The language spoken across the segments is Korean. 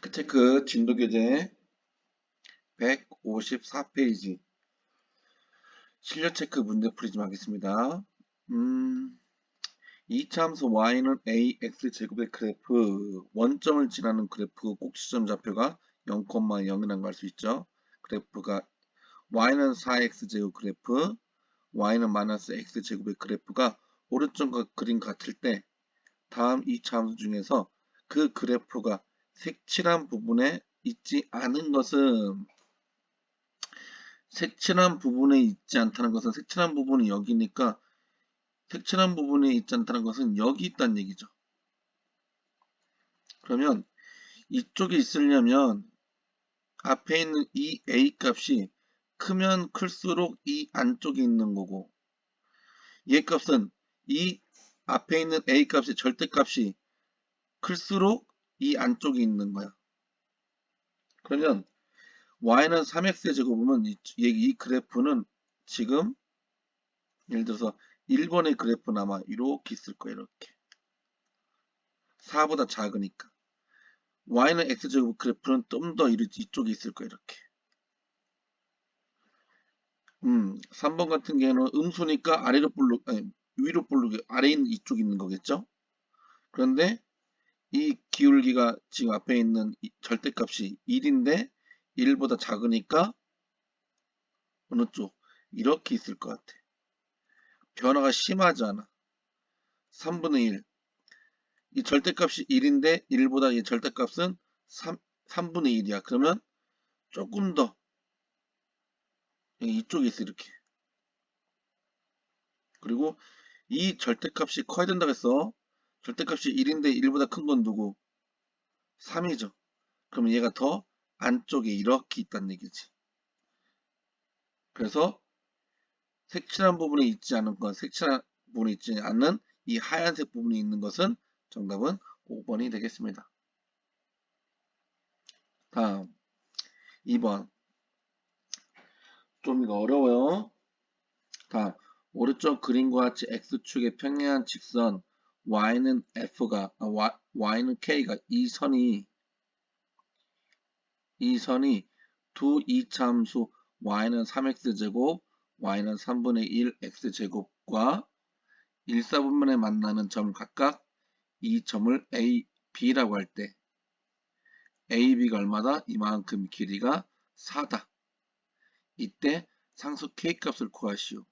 체크 진도교재 154페이지 실력 체크 문제 풀이 좀 하겠습니다. 이차함수 y는 ax 제곱의 그래프 원점을 지나는 그래프 꼭지점 좌표가 0,0이라는 걸 알 수 있죠. 그래프가 y는 4x 제곱 그래프 y는 마이너스 x 제곱의 그래프가 오른쪽과 그림 같을 때 다음 이차함수 중에서 그 그래프가 색칠한 부분에 있지 않은 것은 색칠한 부분에 있지 않다는 것은 색칠한 부분이 여기니까 색칠한 부분에 있지 않다는 것은 여기 있다는 얘기죠. 그러면 이쪽에 있으려면 앞에 있는 이 A 값이 크면 클수록 이 안쪽에 있는 거고 얘 값은 이 앞에 있는 A 값의 절대값이 클수록 이 안쪽에 있는 거야. 그러면 y는 3x의 제곱이면 이 그래프는 지금 예를 들어서 1번의 그래프는 아마 이렇게 있을 거예요. 이렇게 4보다 작으니까 y는 x제곱 그래프는 좀 더 이쪽에 있을 거예요. 이렇게 3번 같은 경우는 음수니까 아래로 볼록 아니 위로 볼록 아래에 있는 이쪽에 있는 거겠죠. 그런데 이 기울기가 지금 앞에 있는 절대값이 1인데 1보다 작으니까 어느 쪽? 이렇게 있을 것 같아. 변화가 심하지 않아. 3분의 1. 이 절대값이 1인데 1보다 이 절대값은 3분의 1이야. 그러면 조금 더 이쪽에 있어 이렇게. 그리고 이 절대값이 커야 된다고 했어. 절대값이 1인데 1보다 큰 건 누구? 3이죠. 그러면 얘가 더 안쪽에 이렇게 있다는 얘기지. 그래서 색칠한 부분에 있지 않은 건 색칠한 부분에 있지 않는 이 하얀색 부분이 있는 것은 정답은 5번이 되겠습니다. 다음 2번. 좀 이거 어려워요. 다음 오른쪽 그림과 같이 x축의 평행한 직선 y는 f가 y는 k가 이 선이 두 이차함수 y는 3x제곱 y는 3분의 1 x제곱과 1사분면에 만나는 점 각각 이 점을 a, b라고 할 때 ab가 얼마다? 이만큼 길이가 4다. 이때 상수 k값을 구하시오.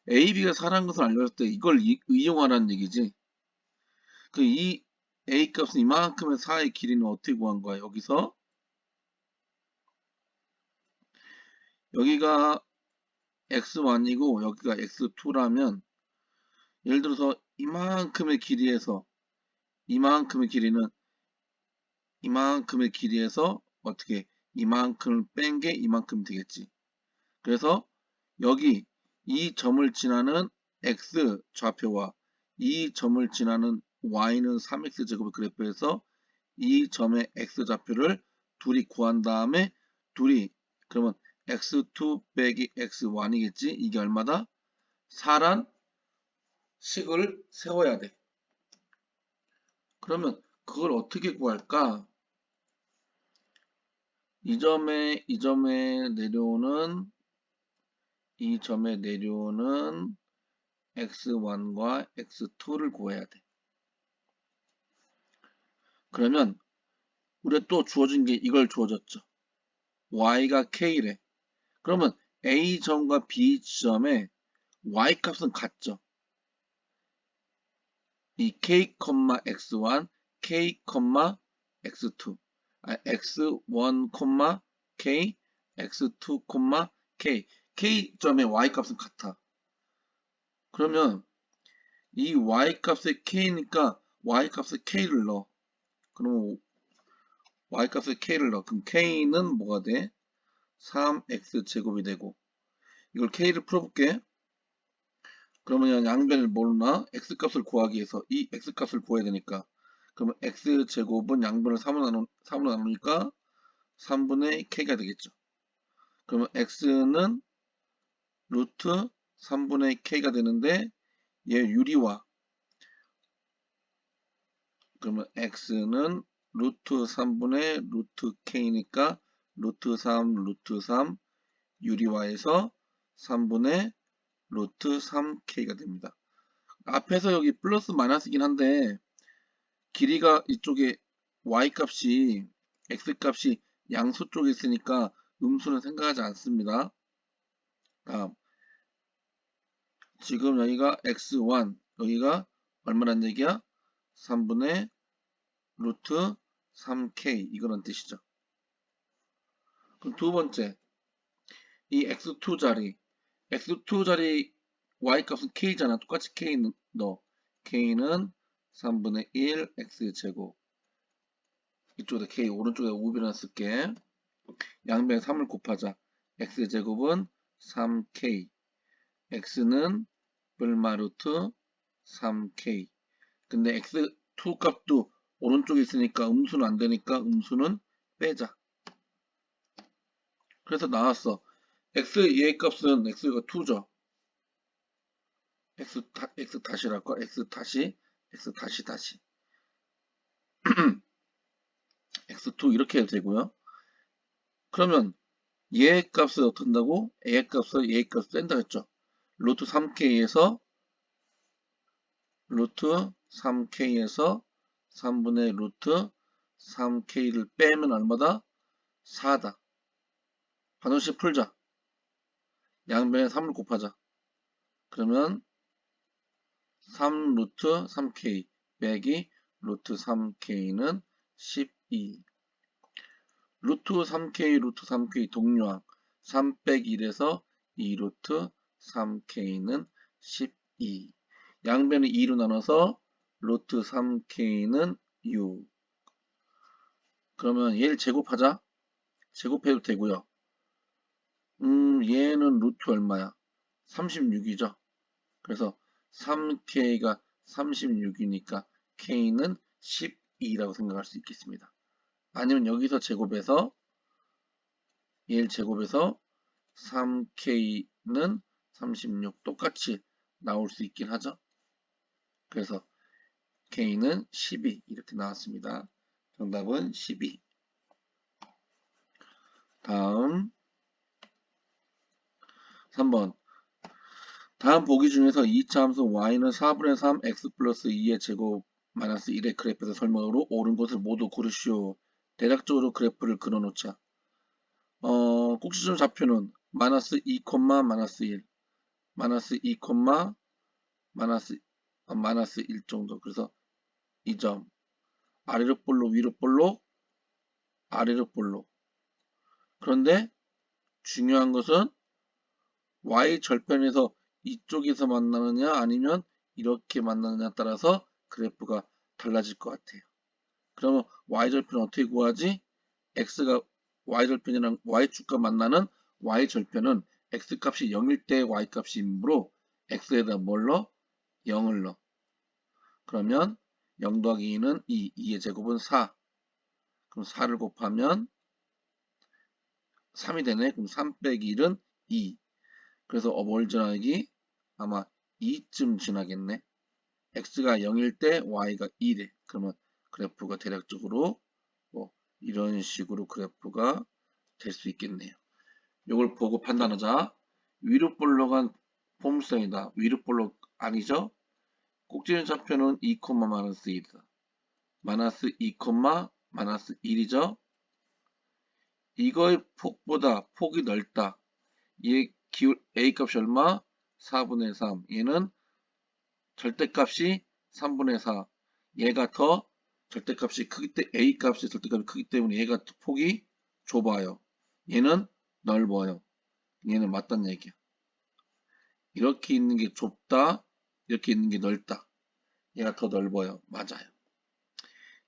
AB가 4라는 것을 알려줄 때 이걸 이용하라는 얘기지. 이 A 값은 이만큼의 4의 길이는 어떻게 구한 거야? 여기서 여기가 x1이고 여기가 x2라면 예를 들어서 이만큼의 길이에서 이만큼의 길이에서 어떻게 이만큼을 뺀 게 이만큼 되겠지. 그래서 여기 이 점을 지나는 x 좌표와 이 점을 지나는 y는 3x제곱의 그래프에서 이 점의 x 좌표를 둘이 구한 다음에 그러면 x2 빼기 x1이겠지. 이게 얼마다? 4란 식을 세워야 돼. 그러면 그걸 어떻게 구할까? 이 점에 내려오는 x1과 x2를 구해야 돼. 그러면 우리가 또 주어진 게 이걸 주어졌죠. y가 k래. 그러면 A점과 B점의 y값은 같죠. 이 k, x1, k, x2, x1, k, x2, k, k점의 y값은 같아. 그러면 이 y값의 k니까 y값의 k를 넣어. 그럼 y값의 k를 넣어. 그럼 k는 뭐가 돼? 3x 제곱이 되고 이걸 k를 풀어볼게. 그러면 양변을 모르나 x값을 구하기 위해서 이 x값을 구해야 되니까 그러면 x제곱은 양변을 3으로 나누니까 3분의 k가 되겠죠. 그러면 x는 루트 3분의 k가 되는데 얘 유리화 그러면 x는 루트 3분의 루트 k니까 루트 3, 루트 3 유리화에서 3분의 루트 3k가 됩니다. 앞에서 여기 플러스 마이너스이긴 한데 길이가 이쪽에 y값이 x값이 양수 쪽에 있으니까 음수는 생각하지 않습니다. 다음 지금 여기가 x1 여기가 얼마란 얘기야? 3분의 루트 3k 이거는 뜻이죠. 그럼 두 번째 이 x2 자리 y값은 k잖아. 똑같이 k 넣어. k는 3분의 1 x제곱 이쪽에 k 오른쪽에 5변화 쓸게. 양변에 3을 곱하자. x제곱은 3k x는 불마 루트 3k 근데 x2 값도 오른쪽에 있으니까 음수는 안 되니까 음수는 빼자. 그래서 나왔어. x의 값은 x가 2죠. x 다시랄까? x 다시 x2 이렇게 해도 되고요. 그러면 얘의 값을 어떻게 한다고? 얘의 값을 뺀다 했죠. 루트 3k에서 3분의 루트 3k를 빼면 얼마다? 4다. 반원식 풀자. 양변에 3을 곱하자. 그러면 3 루트 3k 빼기 루트 3k는 12. 루트 3k 동류항 3 빼기 1에서 2 루트 3k는 12. 양변을 2로 나눠서 루트 3k는 6. 그러면 얘를 제곱하자. 제곱해도 되고요. 얘는 루트 얼마야? 36이죠. 그래서 3k가 36이니까 k는 12라고 생각할 수 있겠습니다. 아니면 여기서 제곱해서 얘를 제곱해서 3k는 36 똑같이 나올 수 있긴 하죠. 그래서 k는 12 이렇게 나왔습니다. 정답은 12. 다음 3번 다음 보기 중에서 2차 함수 y는 4분의 3 x 플러스 2의 제곱 마이너스 1의 그래프에서 설명으로 옳은 것을 모두 고르시오. 대략적으로 그래프를 그려놓자. 꼭지점 좌표는 마이너스 2, 마이너스 1, 마이너스 2, 마이너스 1 정도. 그래서 이 점 아래로 볼록 위로 볼록 아래로 볼록. 그런데 중요한 것은 y 절편에서 이쪽에서 만나느냐 아니면 이렇게 만나느냐 따라서 그래프가 달라질 것 같아요. 그러면 y절편은 어떻게 구하지? x가 y절편이랑 y축과 만나는 y절편은 x값이 0일 때 y값이므로 x에다 뭘 넣어? 0을 넣어. 그러면 0 더하기 2는 2, 2의 제곱은 4. 그럼 4를 곱하면 3이 되네. 그럼 3 빼기 1은 2. 그래서 뭘 지나기? 아마 2쯤 지나겠네. x가 0일 때 y가 2래. 그러면 그래프가 대략적으로 뭐 이런 식으로 그래프가 될 수 있겠네요. 이걸 보고 판단하자. 위로 볼록한 폼수이다. 위로 볼록 아니죠? 꼭지점 좌표는 2, 마이너스 1이다. 마이너스 2, 마이너스 1이죠? 이거의 폭보다 폭이 넓다. 얘 기울 A값이 얼마? 4분의 3. 얘는 절대값이 3분의 4. 얘가 더 절대값이 크기 때 A값이 절대값이 크기 때문에 얘가 폭이 좁아요. 얘는 넓어요. 얘는 맞단 얘기야. 이렇게 있는 게 좁다. 이렇게 있는 게 넓다. 얘가 더 넓어요. 맞아요.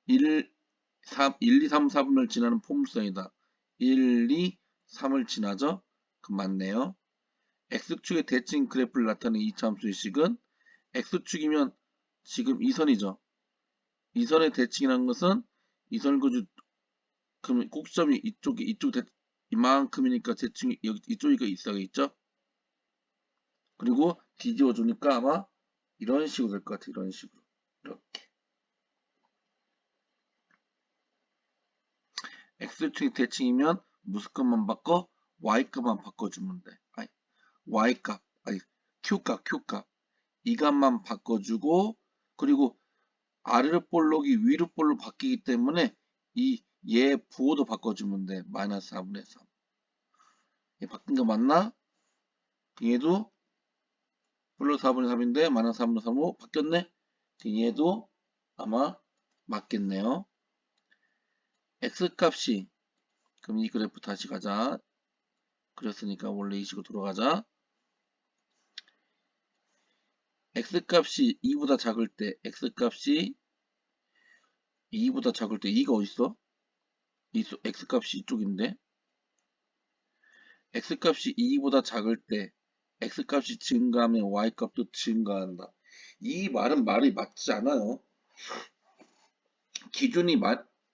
1, 2, 3, 4분을 지나는 포물선이다. 1, 2, 3을 지나죠? 그럼 맞네요. X축의 대칭 그래프를 나타내는 이차함수의 식은 X축이면 지금 이 선이죠. 이 선의 대칭이라는 것은 이 선 그럼 꼭지점이 이만큼이니까 대칭이 여기 이쪽이가 있어야겠죠. 그리고 뒤집어 주니까 아마 이런 식으로 될 것 같아요. 이런 식으로. 이렇게. x축이 대칭이면 무슨 값만 바꿔? y값만 바꿔주면 돼. 아니, y값, 아니, q값. 이 값만 바꿔주고, 그리고 아래로 볼록이 위로 볼록 바뀌기 때문에 얘 부호도 바꿔주면 돼. 마이너스 4분의 3. 얘 바뀐 거 맞나? 얘도 플러스 4분의 3인데 마이너스 4분의 3으로 바뀌었네? 얘도 아마 맞겠네요. x값이, 그럼 이 그래프 다시 가자. 그랬으니까 원래 이 식으로 돌아가자. x값이 2보다 작을 때, x값이 2보다 작을 때 2가 어딨어? x값이 이쪽인데, x값이 2보다 작을 때 x값이 증가하면 y값도 증가한다. 이 말은 말이 맞지 않아요. 기준이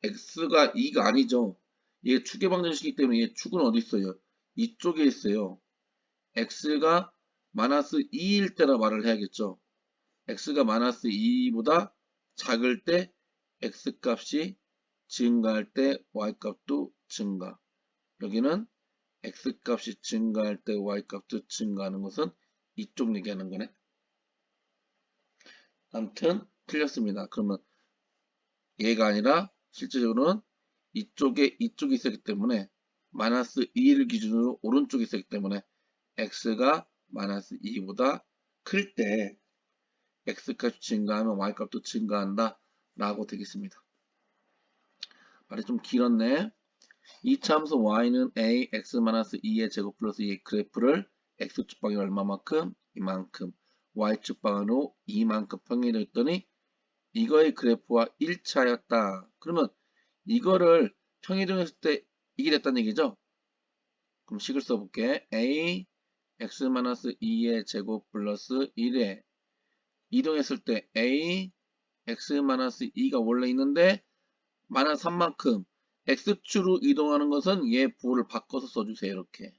x가 2가 아니죠. 얘 축의 방정식이기 때문에 얘 축은 어디 있어요? 이쪽에 있어요. x가 마이너스 2일 때라 말을 해야겠죠. x가 마이너스 2보다 작을 때 x값이 증가할 때 y값도 증가. 여기는 x값이 증가할 때 y값도 증가하는 것은 이쪽 얘기하는 거네. 아무튼 틀렸습니다. 그러면 얘가 아니라 실제적으로는 이쪽에 이쪽이 있었기 때문에 마이너스 2를 기준으로 오른쪽이 있었기 때문에 x가 마이너스 2보다 클 때 x값이 증가하면 y값도 증가한다 라고 되겠습니다. 말이 좀 길었네. 이 참수 y는 a x-2의 제곱 플러스 2의 그래프를 x축방이 얼마만큼? 이만큼, y축방으로 이만큼 평행했더니 이거의 그래프와 1차였다. 그러면 이거를 평이동했을 때 이게 됐다는 얘기죠? 그럼 식을 써볼게. a x-2의 제곱 플러스 1에 이동했을 때 a x-2가 원래 있는데 마이너스 3만큼 x축으로 이동하는 것은 얘 부호를 바꿔서 써주세요. 이렇게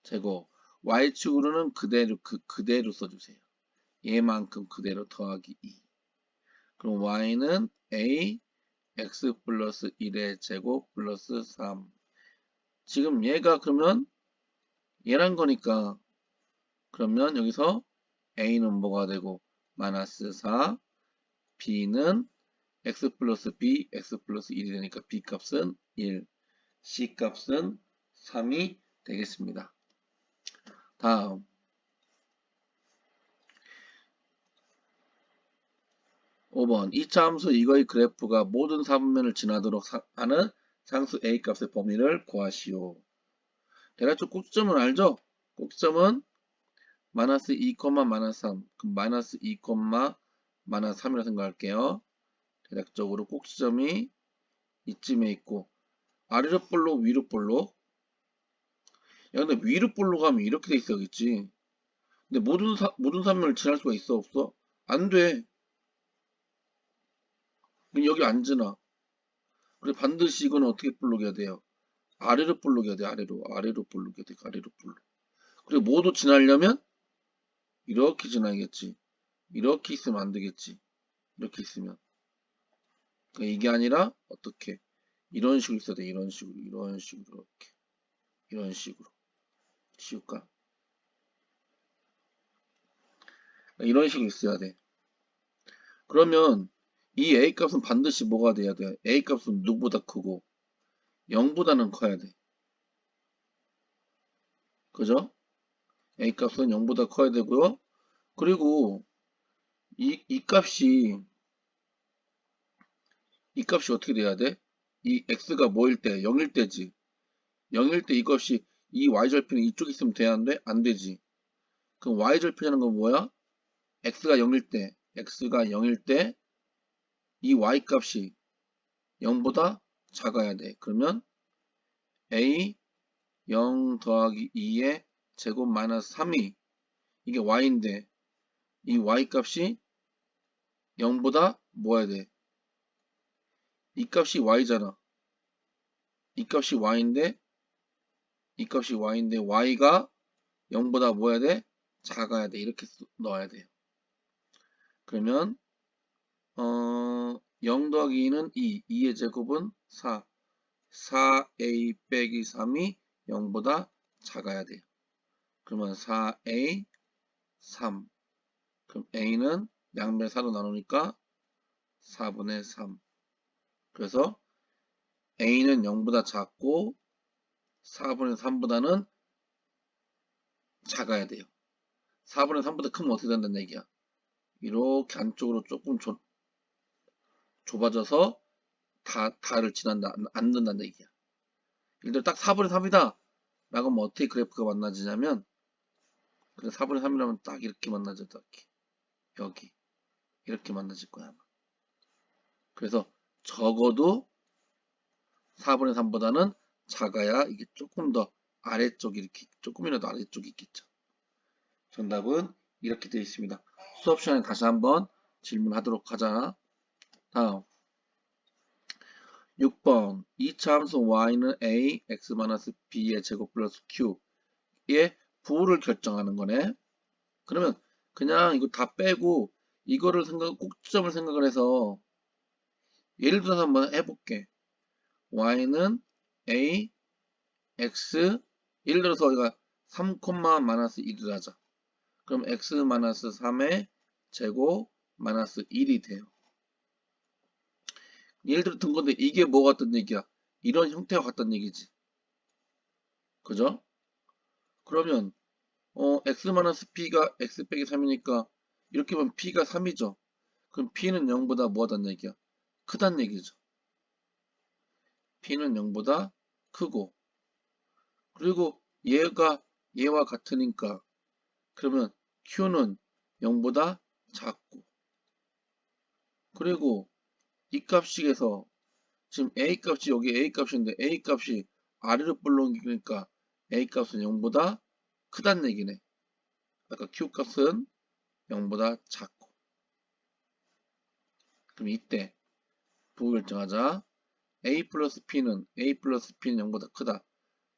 제곱 y축으로는 그대로 써주세요. 얘만큼 그대로 더하기 2. 그럼 y는 a x 플러스 1의 제곱 플러스 3. 지금 얘가 그러면 얘란 거니까 그러면 여기서 a는 뭐가 되고 마이너스 4, b는 x 플러스 b, x 플러스 1이 되니까 b 값은 1, c 값은 3이 되겠습니다. 다음 5번 2차 함수 이거의 그래프가 모든 4분면을 지나도록 하는 상수 a 값의 범위를 구하시오. 대략적 꼭지점은 알죠? 꼭지점은 마이너스 2, 마이너스 3. 그럼 마이너스 2, 마이너스 3이라고 생각할게요. 대략적으로 꼭지점이 이쯤에 있고 아래로 볼록 위로 볼록. 야 근데 위로 볼록 하면 이렇게 돼 있어야겠지. 근데 모든 3면을 지날 수가 있어 없어? 안 돼. 여기 안 지나. 그래 반드시 이거는 어떻게 볼록해야 돼요? 아래로 볼록해야 돼. 아래로 볼록해야 돼. 아래로 볼록. 그리고 모두 지나려면 이렇게 지나야겠지. 이렇게 있으면 안 되겠지. 이렇게 있으면. 그러니까 이게 아니라 어떻게? 이런 식으로 있어야 돼. 이런 식으로 이렇게. 이런 식으로. 지울까? 이런 식으로 있어야 돼. 그러면 이 a 값은 반드시 뭐가 돼야 돼? a 값은 누구보다 크고 0보다는 커야 돼. 그죠? a 값은 0보다 커야 되고요. 그리고 이 값이 어떻게 돼야 돼? 이 x가 뭐일 때? 0일 때지. 0일 때 이것이 이 y절편이 이쪽에 있으면 돼야 안 돼? 안 되지. 그럼 y절편이라는 건 뭐야? x가 0일 때 이 y값이 0보다 작아야 돼. 그러면 a 0 더하기 2의 제곱 마이너스 3이 이게 y인데 이 y값이 0보다 뭐 해야 돼? 이 값이 y잖아. 이 값이 y인데 y가 0보다 뭐 해야 돼? 작아야 돼. 이렇게 넣어야 돼요. 그러면 0 더하기 2는 2, 2의 제곱은 4, 4a 빼기 3이 0보다 작아야 돼요. 그러면 4a 3. 그럼 a는 양변 4로 나누니까 4분의 3. 그래서 a는 0보다 작고 4분의 3보다는 작아야 돼요. 4분의 3보다 크면 어떻게 된다는 얘기야? 이렇게 안쪽으로 조금 좁아져서 다를 지난다, 안 된다는 얘기야. 예를 들어 딱 4분의 3이다 라고 하면 어떻게 그래프가 만나지냐면, 그래 4분의 3이라면 딱 이렇게 만나죠. 딱 여기 이렇게 만나질 거야 아마. 그래서 적어도 4분의 3보다는 작아야 이게 조금 더 아래쪽이 이렇게 조금이라도 아래쪽이 있겠죠. 정답은 이렇게 되어 있습니다. 수업 시간에 다시 한번 질문하도록 하자. 다음 6번 이차함수 y는 a x-b의 제곱 플러스 q의 부호를 결정하는 거네. 그러면 그냥 이거 다 빼고 이거를 꼭지점을 생각을 해서 예를 들어서 한번 해볼게. y는 a x 예를 들어서 우리가 3,-1을 하자. 그럼 x-3의 제곱 마이너스 1이 돼요. 예를 들어 든 건데 이게 뭐 같단 얘기야? 이런 형태와 같단 얘기지. 그죠? 그러면 x-p가 x 빼기 3이니까 이렇게 보면 p가 3이죠. 그럼 p는 0보다 뭐 하단 얘기야? 크단 얘기죠. p는 0보다 크고, 그리고 얘와 같으니까 그러면 q는 0보다 작고, 그리고 이 값식에서 지금 a 값이 여기 a 값인데 a 값이 아래로 불러옮기니까 a 값은 0보다 크단 얘기네. 아까 q 값은 0보다 작고. 그럼 이때 부호 결정하자. a 플러스 p는 0보다 크다.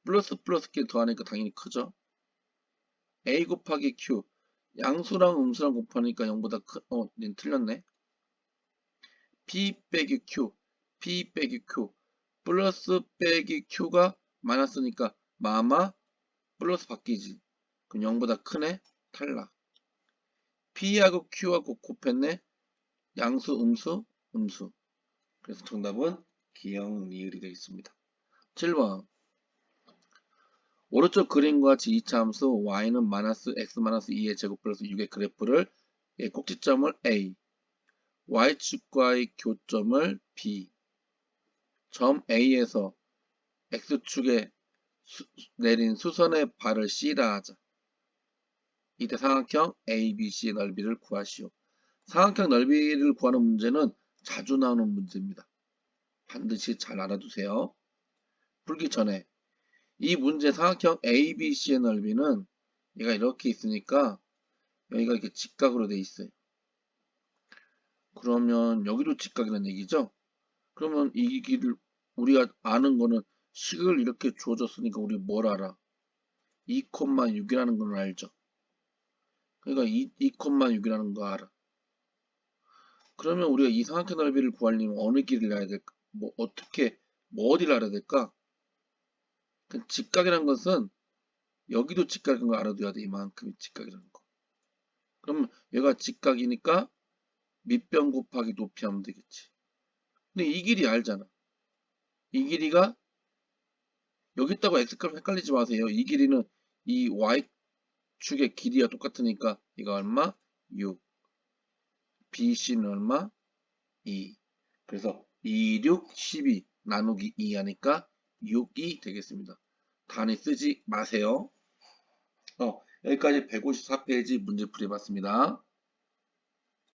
플러스 끼리 더하니까 당연히 크죠. a 곱하기 q 양수랑 음수랑 곱하니까 0보다 얘는 틀렸네. p 빼기 q 플러스 빼기 q가 마이너스니까 마마 플러스 바뀌지. 그럼 0보다 크네. 탈락. p하고 q하고 곱했네. 양수 음수. 그래서 정답은 기역 리을이 되겠습니다. 7번 오른쪽 그림과 같이 이차함수 y는 x-2의 제곱 플러스 6의 그래프를 꼭지점을 a, y축과의 교점을 b, 점 a에서 x축에 내린 수선의 발을 c라 하자. 이때 삼각형 ABC의 넓이를 구하시오. 삼각형 넓이를 구하는 문제는 자주 나오는 문제입니다. 반드시 잘 알아두세요. 풀기 전에 이 문제 삼각형 ABC의 넓이는 얘가 이렇게 있으니까 여기가 이렇게 직각으로 돼 있어요. 그러면 여기도 직각이라는 얘기죠. 그러면 이 길을 우리가 아는 거는 식을 이렇게 주어졌으니까 우리 뭘 알아? 2,6이라는 걸 알죠. 그러니까 2,6이라는 거 알아. 그러면 우리가 이 삼각형 넓이를 구하려면 어느 길을 알아야 될까? 어디를 알아야 될까? 직각이라는 것은 여기도 직각인 걸 알아둬야 돼. 이만큼이 직각이라는 거. 그러면 얘가 직각이니까 밑변 곱하기 높이 하면 되겠지. 근데 이 길이 알잖아. 이 길이가 여기 있다고 x값 헷갈리지 마세요. 이 길이는 이 y축의 길이와 똑같으니까 이거 얼마? 6. BC는 얼마? 2. 그래서 2, 6, 12 나누기 2 하니까 6이 되겠습니다. 단위 쓰지 마세요. 여기까지 154페이지 문제풀이 봤습니다.